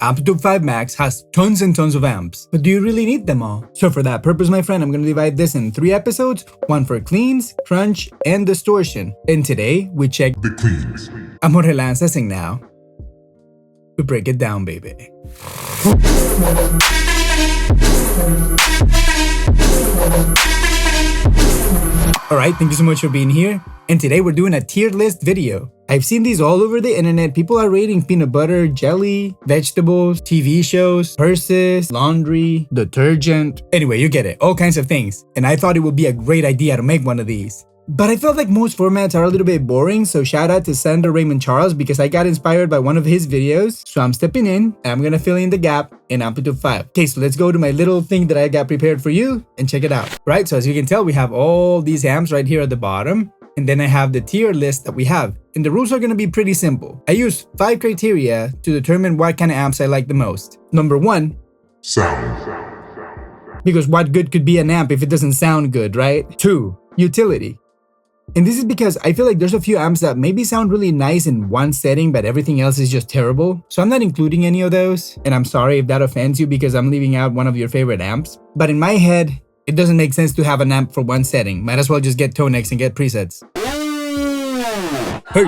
Amplitube 5 Max has tons and tons of amps, but do you really need them all? So for that purpose, my friend, I'm going to divide this in 3 episodes, one for cleans, crunch, and distortion. And today, we check the cleans. Amo relancing now to break it down, baby. Alright, thank you so much for being here. And today we're doing a tier list video. I've seen these all over the internet. People are rating peanut butter, jelly, vegetables, TV shows, purses, laundry, detergent. Anyway, you get it. All kinds of things. And I thought it would be a great idea to make one of these. But I felt like most formats are a little bit boring, so shout out to Senator Raymond Charles because I got inspired by one of his videos. So I'm stepping in and I'm gonna fill in the gap in Amplitube 5. Okay, so let's go to my little thing that I got prepared for you and check it out. Right, so as you can tell, we have all these amps right here at the bottom. And then I have the tier list that we have. And the rules are gonna be pretty simple. I use 5 criteria to determine what kind of amps I like the most. Number 1, sound. Because what good could be an amp if it doesn't sound good, right? 2, utility. And this is because I feel like there's a few amps that maybe sound really nice in one setting, but everything else is just terrible. So I'm not including any of those. And I'm sorry if that offends you because I'm leaving out one of your favorite amps. But in my head, it doesn't make sense to have an amp for one setting. Might as well just get Tonex and get presets. Hey.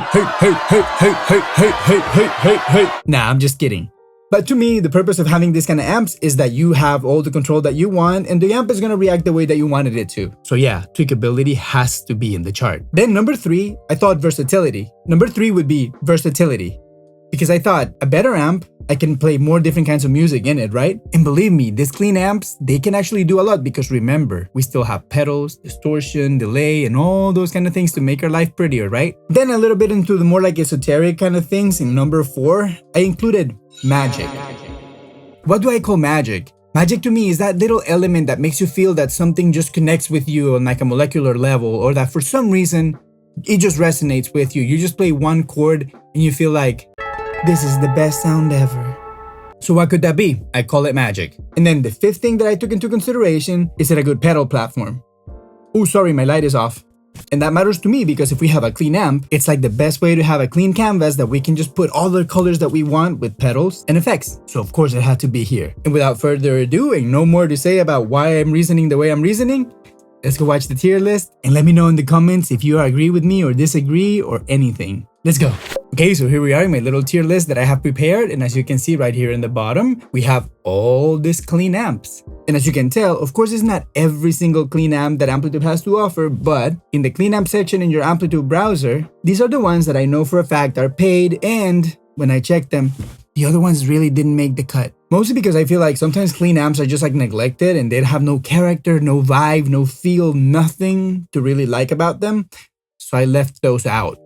Nah, I'm just kidding. But to me, the purpose of having this kind of amps is that you have all the control that you want and the amp is going to react the way that you wanted it to. So yeah, tweakability has to be in the chart. Then number 3, I thought versatility. Number 3 would be versatility. Because I thought a better amp, I can play more different kinds of music in it, right? And believe me, these clean amps, they can actually do a lot because remember, we still have pedals, distortion, delay, and all those kind of things to make our life prettier, right? Then a little bit into the more like esoteric kind of things. In number 4, I included magic. What do I call magic? Magic to me is that little element that makes you feel that something just connects with you on like a molecular level, or that for some reason, it just resonates with you. You just play one chord and you feel like, this is the best sound ever. So what could that be? I call it magic. And then the 5th thing that I took into consideration is it a good pedal platform? Oh, sorry, my light is off. And that matters to me because if we have a clean amp, it's like the best way to have a clean canvas that we can just put all the colors that we want with pedals and effects. So of course it had to be here. And without further ado, and no more to say about why I'm reasoning the way I'm reasoning, let's go watch the tier list and let me know in the comments if you agree with me or disagree or anything. Let's go. Okay, so here we are in my little tier list that I have prepared, and as you can see right here in the bottom, we have all these clean amps. And as you can tell, of course it's not every single clean amp that Amplitube has to offer, but in the clean amp section in your Amplitube browser, these are the ones that I know for a fact are paid, and when I checked them, the other ones really didn't make the cut. Mostly because I feel like sometimes clean amps are just like neglected and they have no character, no vibe, no feel, nothing to really like about them. So I left those out.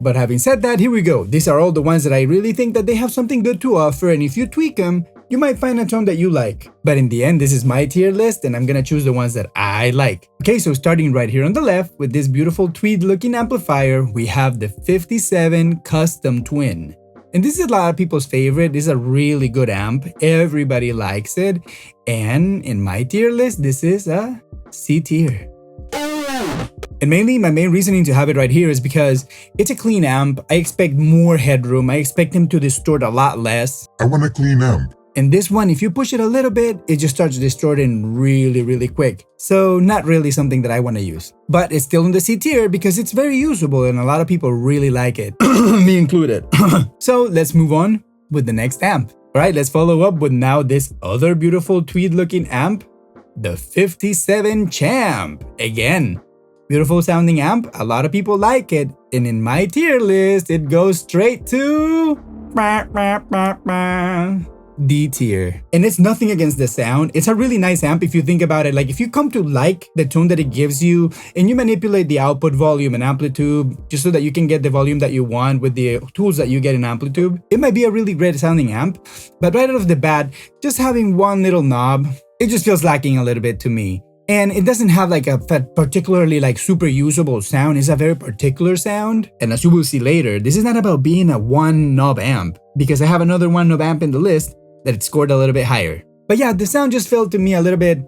But having said that, here we go. These are all the ones that I really think that they have something good to offer, and if you tweak them, you might find a tone that you like. But in the end, this is my tier list and I'm gonna choose the ones that I like. Okay, so starting right here on the left with this beautiful tweed looking amplifier, we have the 57 Custom Twin. And this is a lot of people's favorite. This is a really good amp. Everybody likes it. And in my tier list, this is a C tier. And mainly my main reasoning to have it right here is because it's a clean amp. I expect more headroom. I expect him to distort a lot less. I want a clean amp. And this one, if you push it a little bit, it just starts distorting really quick. So not really something that I want to use. But it's still in the C tier because it's very usable and a lot of people really like it. Me included. So let's move on with the next amp. Alright, let's follow up with now this other beautiful tweed looking amp. The 57 Champ. Again. Beautiful sounding amp, a lot of people like it, and in my tier list, it goes straight to D tier. And it's nothing against the sound, it's a really nice amp if you think about it. Like if you come to like the tone that it gives you, and you manipulate the output volume and Amplitube, just so that you can get the volume that you want with the tools that you get in Amplitube, it might be a really great sounding amp, but right out of the bat, just having one little knob, it just feels lacking a little bit to me. And it doesn't have like a particularly like super usable sound. It's a very particular sound. And as you will see later, this is not about being a one knob amp, because I have another one knob amp in the list that it scored a little bit higher. But yeah, the sound just felt to me a little bit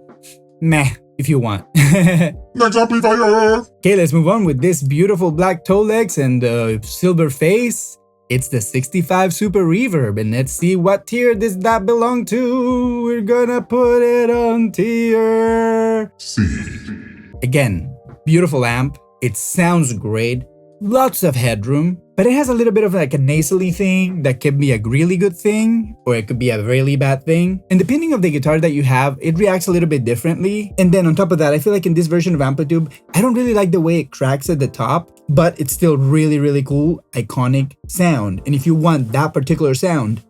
meh, if you want. Next amplifier. Okay, let's move on with this beautiful black toe legs and silver face. It's the 65 Super Reverb, and let's see what tier does that belong to. We're gonna put it on tier C. Again, beautiful amp. It sounds great. Lots of headroom, but it has a little bit of like a nasally thing that could be a really good thing, or it could be a really bad thing. And depending on the guitar that you have, it reacts a little bit differently. And then on top of that, I feel like in this version of Amplitube, I don't really like the way it cracks at the top, but it's still really cool, iconic sound. And if you want that particular sound,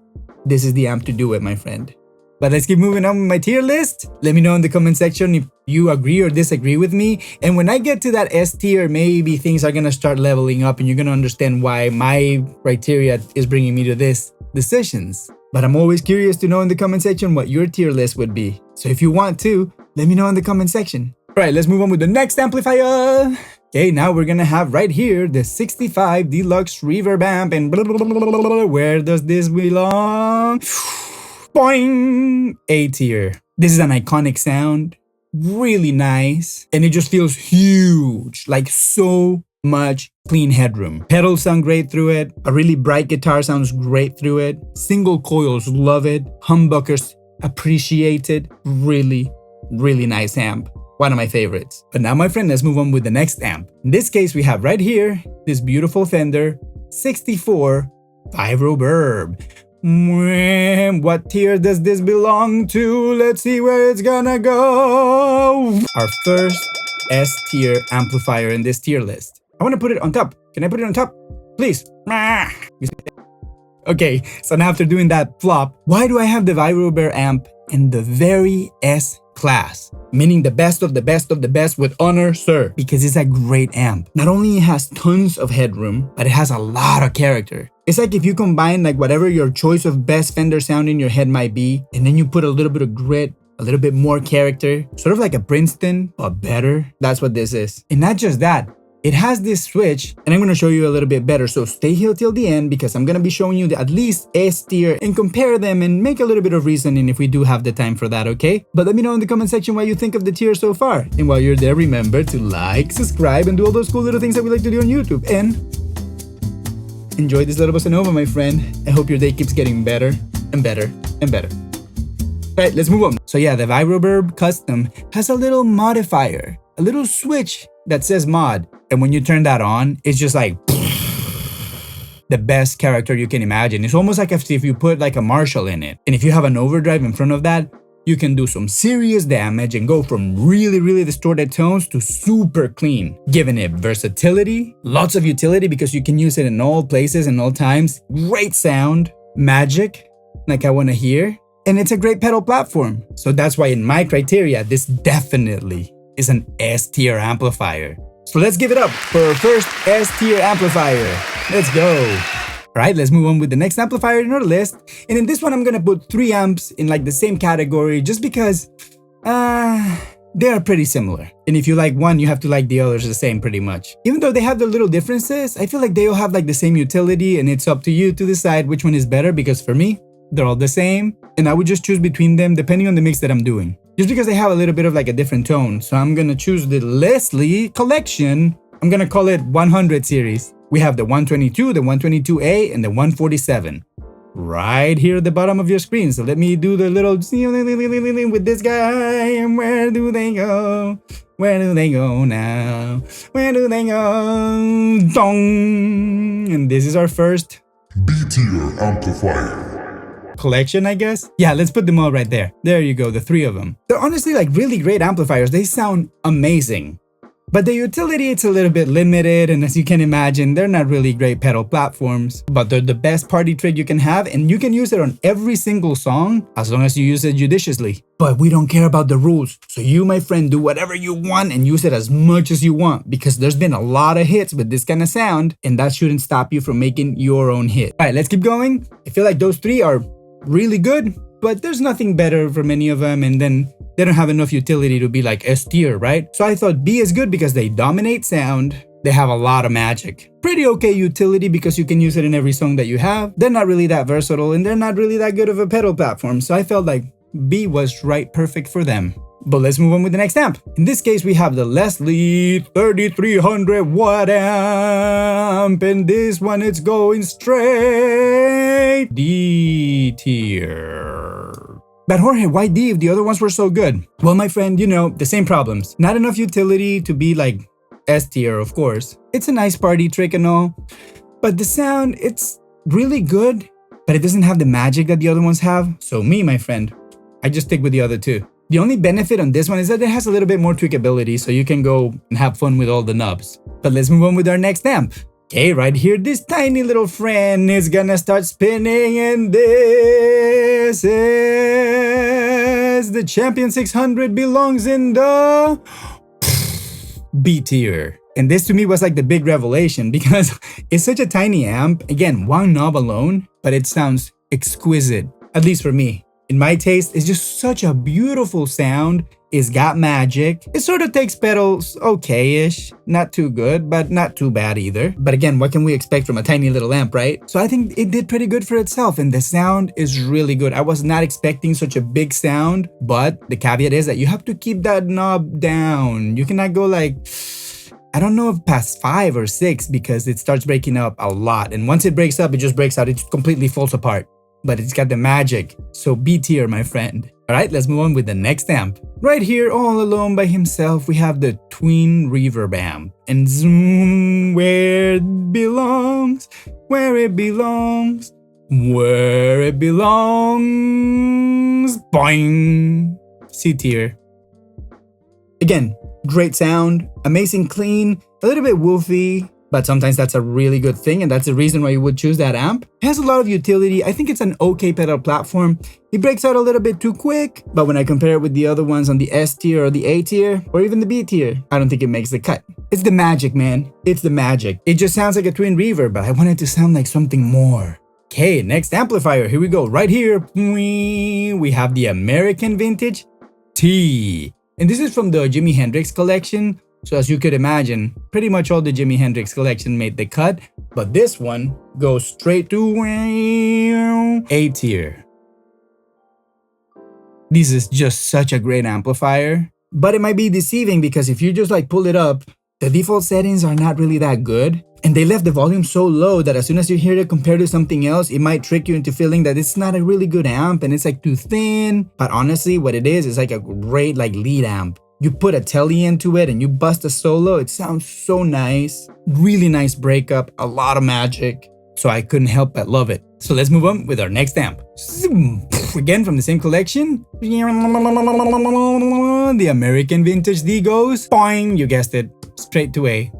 this is the amp to do it, my friend. But let's keep moving on with my tier list. Let me know in the comment section if you agree or disagree with me. And when I get to that S tier, maybe things are gonna start leveling up and you're gonna understand why my criteria is bringing me to this decisions. But I'm always curious to know in the comment section what your tier list would be. So if you want to, let me know in the comment section. All right, let's move on with the next amplifier. Okay, now we're gonna have right here the 65 Deluxe Reverb amp, and blah, blah, blah, blah, blah, blah. Where does this belong? Boing! A tier. This is an iconic sound, really nice, and it just feels huge, like so much clean headroom. Pedals sound great through it, a really bright guitar sounds great through it, single coils love it, humbuckers appreciate it, really nice amp. One of my favorites. But now, my friend, let's move on with the next amp. In this case, we have right here this beautiful Fender 64 Reverb. What tier does this belong to? Let's see where it's gonna go. Our first S tier amplifier in this tier list. I want to put it on top. Can I put it on top? Please. Okay, so now after doing that flop, why do I have the Reverb amp in the very S class? Meaning the best of the best of the best with honor, sir. Because it's a great amp. Not only it has tons of headroom, but it has a lot of character. It's like if you combine like whatever your choice of best Fender sound in your head might be, and then you put a little bit of grit, a little bit more character, sort of like a Princeton, but better. That's what this is. And not just that, it has this switch, and I'm going to show you a little bit better, so stay here till the end because I'm going to be showing you at least S tier and compare them and make a little bit of reasoning if we do have the time for that, okay? But let me know in the comment section what you think of the tier so far. And while you're there, remember to like, subscribe, and do all those cool little things that we like to do on YouTube. And enjoy this little bossa nova, my friend. I hope your day keeps getting better and better and better. Right, let's move on. So yeah, the Reverb Custom has a little modifier, a little switch that says mod. And when you turn that on, it's just like the best character you can imagine. It's almost like if you put like a Marshall in it. And if you have an overdrive in front of that, you can do some serious damage and go from really distorted tones to super clean, giving it versatility, lots of utility because you can use it in all places and all times, great sound, magic, like I want to hear, and it's a great pedal platform. So that's why in my criteria, this definitely is an S tier amplifier. So let's give it up for our first S tier amplifier. Let's go. All right, let's move on with the next amplifier in our list. And in this one, I'm gonna put 3 amps in like the same category just because they are pretty similar. And if you like one, you have to like the others the same pretty much. Even though they have their little differences, I feel like they all have like the same utility, and it's up to you to decide which one is better because for me, they're all the same. And I would just choose between them depending on the mix that I'm doing. Just because they have a little bit of like a different tone. So I'm gonna choose the Leslie collection. I'm gonna call it 100 series. We have the 122, the 122A, and the 147. Right here at the bottom of your screen. So let me do the little with this guy. And where do they go? Where do they go now? Where do they go? Dong! And this is our first B tier amplifier. collection, I guess. Yeah, let's put them all right there. There you go, the 3 of them. They're honestly like really great amplifiers. They sound amazing. But the utility, it's a little bit limited, and as you can imagine, they're not really great pedal platforms, but they're the best party trick you can have, and you can use it on every single song as long as you use it judiciously. But we don't care about the rules, so you, my friend, do whatever you want and use it as much as you want, because there's been a lot of hits with this kind of sound, and that shouldn't stop you from making your own hit. All right, let's keep going. I feel like those 3 are really good, but there's nothing better from any of them, and then they don't have enough utility to be like S tier, right? So I thought B is good because they dominate sound, they have a lot of magic. Pretty okay utility because you can use it in every song that you have. They're not really that versatile, and they're not really that good of a pedal platform, so I felt like B was right perfect for them. But let's move on with the next amp. In this case, we have the Leslie 3300 watt amp, and this one it's going straight D tier. But Jorge, why D if the other ones were so good? Well, my friend, you know, the same problems. Not enough utility to be like S tier, of course. It's a nice party trick and all, but the sound, it's really good, but it doesn't have the magic that the other ones have. So me, my friend, I just stick with the other two. The only benefit on this one is that it has a little bit more tweakability, so you can go and have fun with all the knobs. But let's move on with our next amp. Okay, right here, this tiny little friend is gonna start spinning, and this is the Champion 600, belongs in the B tier. And this to me was like the big revelation because it's such a tiny amp. Again, one knob alone, but it sounds exquisite, at least for me. In my taste, it's just such a beautiful sound. It's got magic. It sort of takes pedals okay-ish. Not too good, but not too bad either. But again, what can we expect from a tiny little amp, right? So I think it did pretty good for itself, and the sound is really good. I was not expecting such a big sound, but the caveat is that you have to keep that knob down. You cannot go like, I don't know if past 5 or 6, because it starts breaking up a lot. And once it breaks up, it just breaks out. It completely falls apart. But it's got the magic. So B tier, my friend. All right, let's move on with the next amp. Right here, all alone by himself, we have the Twin Reverb amp. And zoom, where it belongs, where it belongs, where it belongs. Boing. C tier. Again, great sound, amazing clean, a little bit woofy, but sometimes that's a really good thing, and that's the reason why you would choose that amp. It has a lot of utility. I think it's an okay pedal platform. It breaks out a little bit too quick, but when I compare it with the other ones on the S tier or the A tier, or even the B tier, I don't think it makes the cut. It's the magic, man. It's the magic. It just sounds like a twin reverb, but I want it to sound like something more. Okay, next amplifier. Here we go. Right here, we have the American Vintage T. And this is from the Jimi Hendrix collection. So as you could imagine, pretty much all the Jimi Hendrix collection made the cut, but this one goes straight to A tier. This is just such a great amplifier, but it might be deceiving because if you just like pull it up, the default settings are not really that good. And they left the volume so low that as soon as you hear it compared to something else, it might trick you into feeling that it's not a really good amp and it's like too thin. But honestly, what it is like a great like lead amp. You put a Tele into it and you bust a solo, it sounds so nice. Really nice breakup, a lot of magic. So I couldn't help but love it. So let's move on with our next amp. Again from the same collection. The American Vintage D goes, boing, you guessed it, straight to A.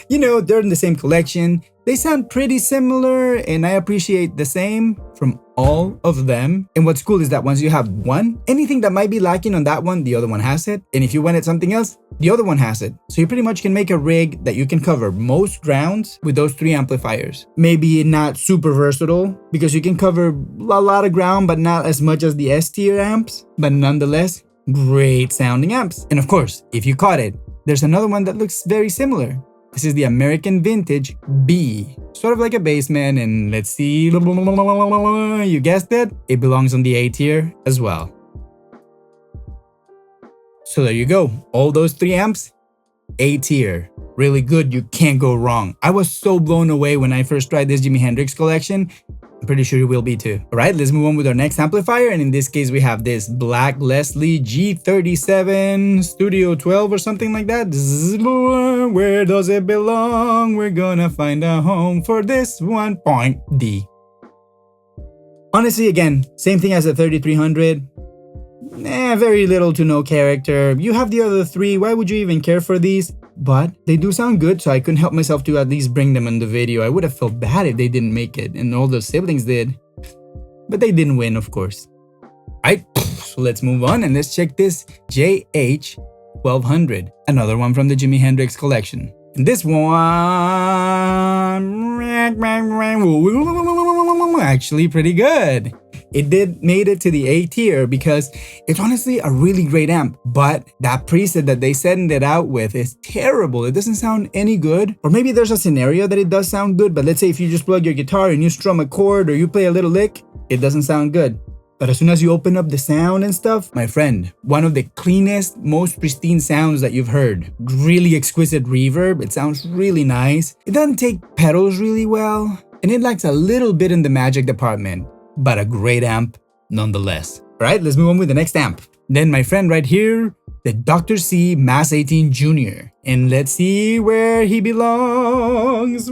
You know, they're in the same collection. They sound pretty similar and I appreciate the same from all of them. And what's cool is that once you have one, anything that might be lacking on that one, the other one has it. And if you wanted something else, the other one has it. So you pretty much can make a rig that you can cover most grounds with those 3 amplifiers. Maybe not super versatile because you can cover a lot of ground, but not as much as the S tier amps, but nonetheless, great sounding amps. And of course, if you caught it, there's another one that looks very similar. This is the American Vintage B, sort of like a Bassman, and let's see, you guessed it, it belongs on the A tier as well. So there you go, all those 3 amps, A tier, really good, you can't go wrong. I was so blown away when I first tried this Jimi Hendrix collection. I'm pretty sure you will be too. All right, let's move on with our next amplifier. And in this case, we have this black Leslie G37 Studio 12 or something like that. Where does it belong? We're gonna find a home for this one. Point D. Honestly, again, same thing as the 3300. Very little to no character. You have the other 3. Why would you even care for these? But they do sound good, so I couldn't help myself to at least bring them in the video. I would have felt bad if they didn't make it, and all the siblings did. But they didn't win, of course. Alright, so let's move on and let's check this JH1200, another one from the Jimi Hendrix collection. And this one, actually pretty good. It made it to the A tier because it's honestly a really great amp, but that preset that they send it out with is terrible. It doesn't sound any good. Or maybe there's a scenario that it does sound good, but let's say if you just plug your guitar and you strum a chord or you play a little lick, it doesn't sound good. But as soon as you open up the sound and stuff, my friend, one of the cleanest, most pristine sounds that you've heard. Really exquisite reverb. It sounds really nice. It doesn't take pedals really well, and it lacks a little bit in the magic department, but a great amp nonetheless. All right, let's move on with the next amp. Then my friend right here, the Dr. C Mass 18 Jr. And let's see where he belongs,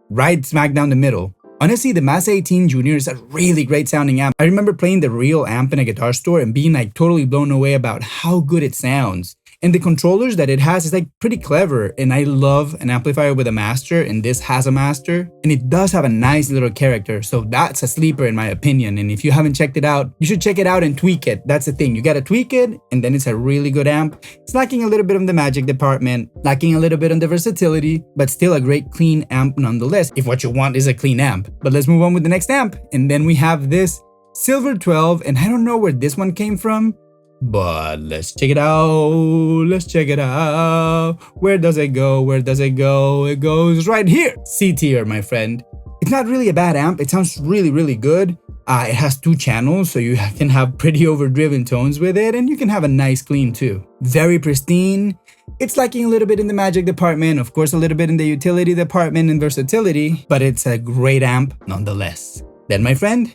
right smack down the middle. Honestly, the Mass 18 Jr. is a really great sounding amp. I remember playing the real amp in a guitar store and being like totally blown away about how good it sounds. And the controllers that it has is like pretty clever, and I love an amplifier with a master, and this has a master, and it does have a nice little character, so that's a sleeper in my opinion. And if you haven't checked it out, you should check it out and tweak it. That's the thing, you gotta tweak it, and then it's a really good amp. It's lacking a little bit on the magic department, lacking a little bit on the versatility, but still a great clean amp nonetheless, if what you want is a clean amp. But let's move on with the next amp, and then we have this Silver 12, and I don't know where this one came from, but let's check it out. Where does it go? It goes right here. C tier, my friend. It's not really a bad amp. It sounds really good. It has 2 channels, so you can have pretty overdriven tones with it, and you can have a nice clean too. Very pristine. It's lacking a little bit in the magic department, of course a little bit in the utility department and versatility, but it's a great amp nonetheless. Then my friend,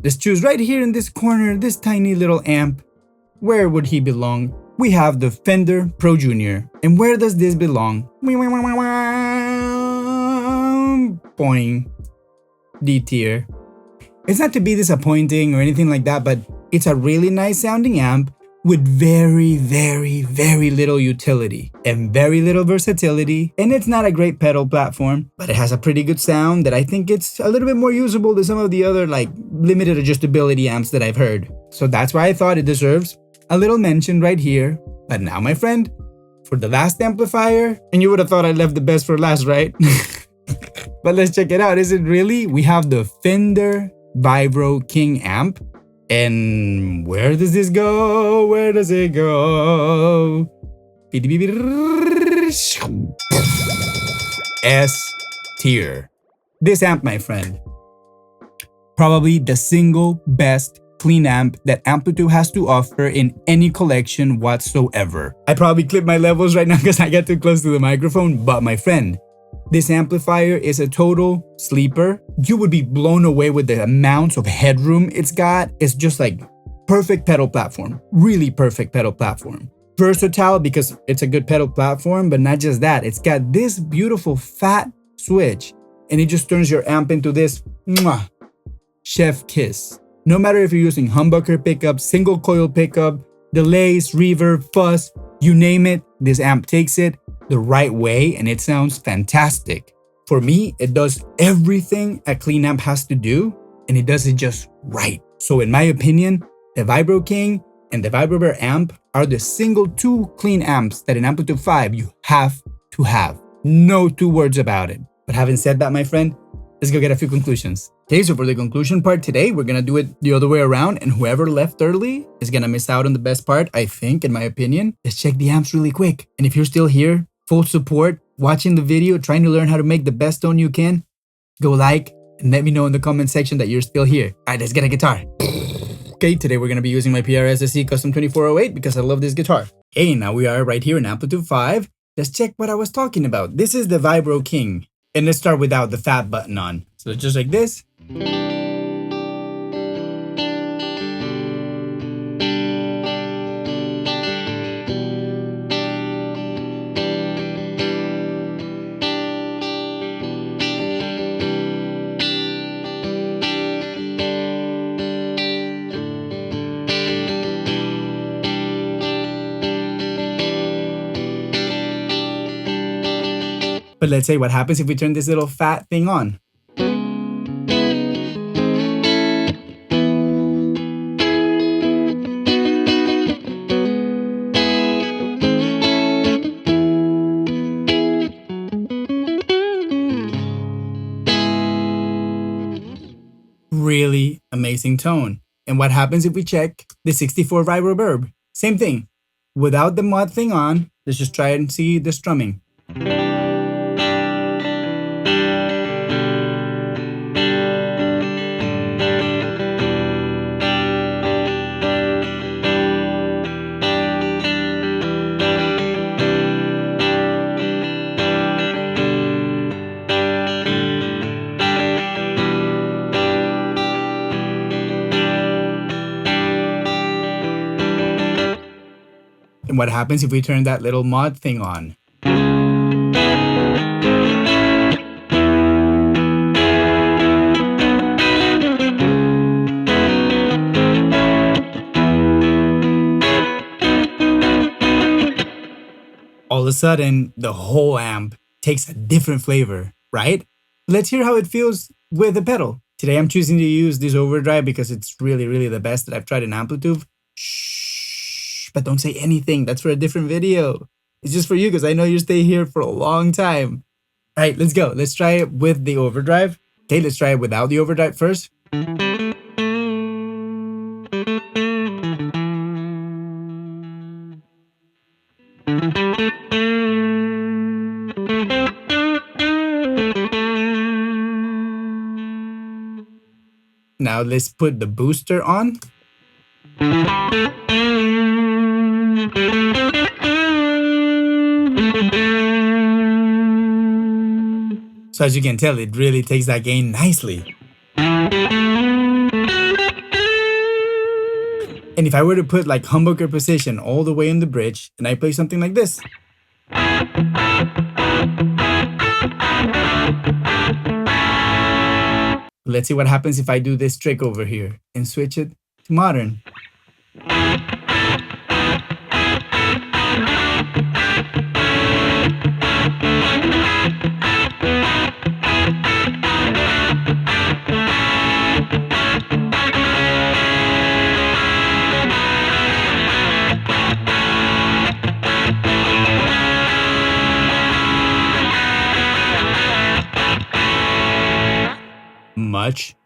let's choose right here in this corner, this tiny little amp. Where would he belong? We have the Fender Pro Jr. And where does this belong? Boing. D tier. It's not to be disappointing or anything like that, but it's a really nice sounding amp with very little utility and very little versatility. And it's not a great pedal platform, but it has a pretty good sound that I think it's a little bit more usable than some of the other like limited adjustability amps that I've heard. So that's why I thought it deserves a little mention right here. But now, my friend, for the last amplifier, and you would have thought I left the best for last, right? But let's check it out. Is it really? We have the Fender Vibro King amp. And where does this go? Where does it go? S tier. This amp, my friend, probably the single best clean amp that Amplitube has to offer in any collection whatsoever. I probably clip my levels right now because I get too close to the microphone, but my friend, this amplifier is a total sleeper. You would be blown away with the amounts of headroom it's got. It's just like perfect pedal platform, really perfect pedal platform. Versatile because it's a good pedal platform, but not just that, it's got this beautiful fat switch and it just turns your amp into this chef kiss. No matter if you're using humbucker pickup, single coil pickup, delays, reverb, fuzz, you name it, this amp takes it the right way and it sounds fantastic. For me, it does everything a clean amp has to do and it does it just right. So in my opinion, the Vibro King and the Vibro amp are the single 2 clean amps that in Amplitube 5 you have to have. No 2 words about it. But having said that, my friend, let's go get a few conclusions. Okay, so for the conclusion part today, we're gonna do it the other way around, and whoever left early is gonna miss out on the best part, I think, in my opinion. Let's check the amps really quick. And if you're still here, full support, watching the video, trying to learn how to make the best tone you can, go like and let me know in the comment section that you're still here. All right, let's get a guitar. Okay, today we're gonna be using my PRS SE Custom 2408 because I love this guitar. Okay, now we are right here in Amplitube 5. Let's check what I was talking about. This is the Vibro King. And let's start without the fat button on. So just like this. But let's say what happens if we turn this little fat thing on. Really amazing tone. And what happens if we check the 64 Reverb? Same thing. Without the mod thing on, let's just try and see the strumming. And what happens if we turn that little mod thing on? All of a sudden, the whole amp takes a different flavor, right? Let's hear how it feels with the pedal. Today I'm choosing to use this overdrive because it's really the best that I've tried in Amplitube. Shh, but don't say anything. That's for a different video. It's just for you because I know you stay here for a long time. All right, let's go. Let's try it with the overdrive. Okay, let's try it without the overdrive first. Now let's put the booster on. So as you can tell, it really takes that gain nicely. And if I were to put like humbucker position all the way in the bridge and I play something like this. Let's see what happens if I do this trick over here and switch it to modern.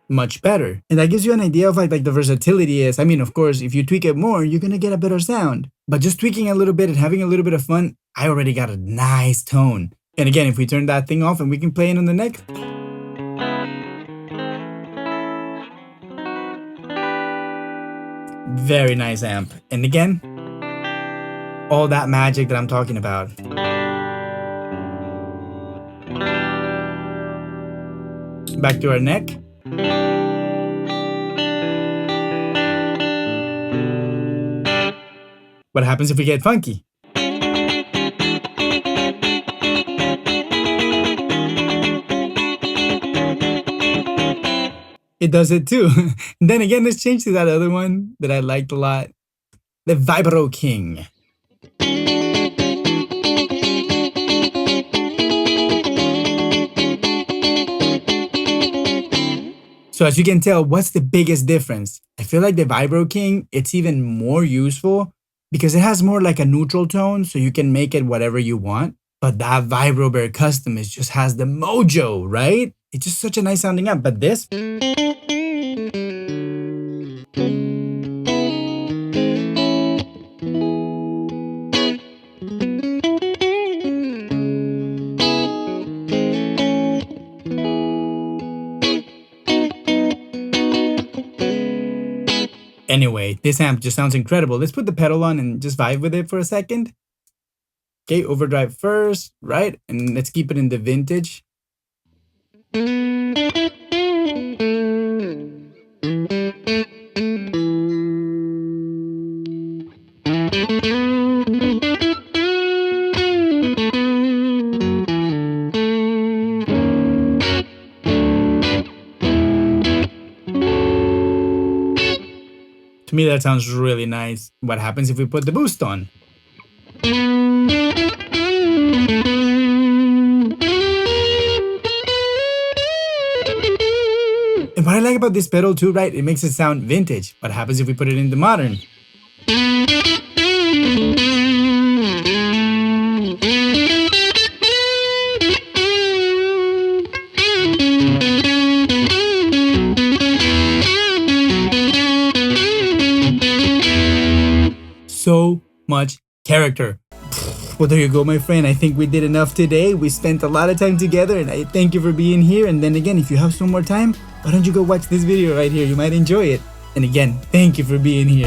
Much better. And that gives you an idea of like the versatility is. I mean, of course, if you tweak it more, you're gonna get a better sound. But just tweaking a little bit and having a little bit of fun, I already got a nice tone. And again, if we turn that thing off and we can play it on the neck. Very nice amp. And again, all that magic that I'm talking about. Back to our neck. What happens if we get funky? It does it too. And then again, let's change to that other one that I liked a lot. The Vibro King. So as you can tell, what's the biggest difference? I feel like the Vibro King, it's even more useful because it has more like a neutral tone, so you can make it whatever you want. But that Vibro Bear Custom just has the mojo, right? It's just such a nice sounding amp. But this... Anyway, this amp just sounds incredible. Let's put the pedal on and just vibe with it for a second. Okay, overdrive first, right? And let's keep it in the vintage. To me, that sounds really nice. What happens if we put the boost on? And what I like about this pedal too, right? It makes it sound vintage. What happens if we put it in the modern? So much character. Well, there you go, my friend. I think we did enough today. We spent a lot of time together, and I thank you for being here. And then again, if you have some more time, why don't you go watch this video right here? You might enjoy it. And again, thank you for being here.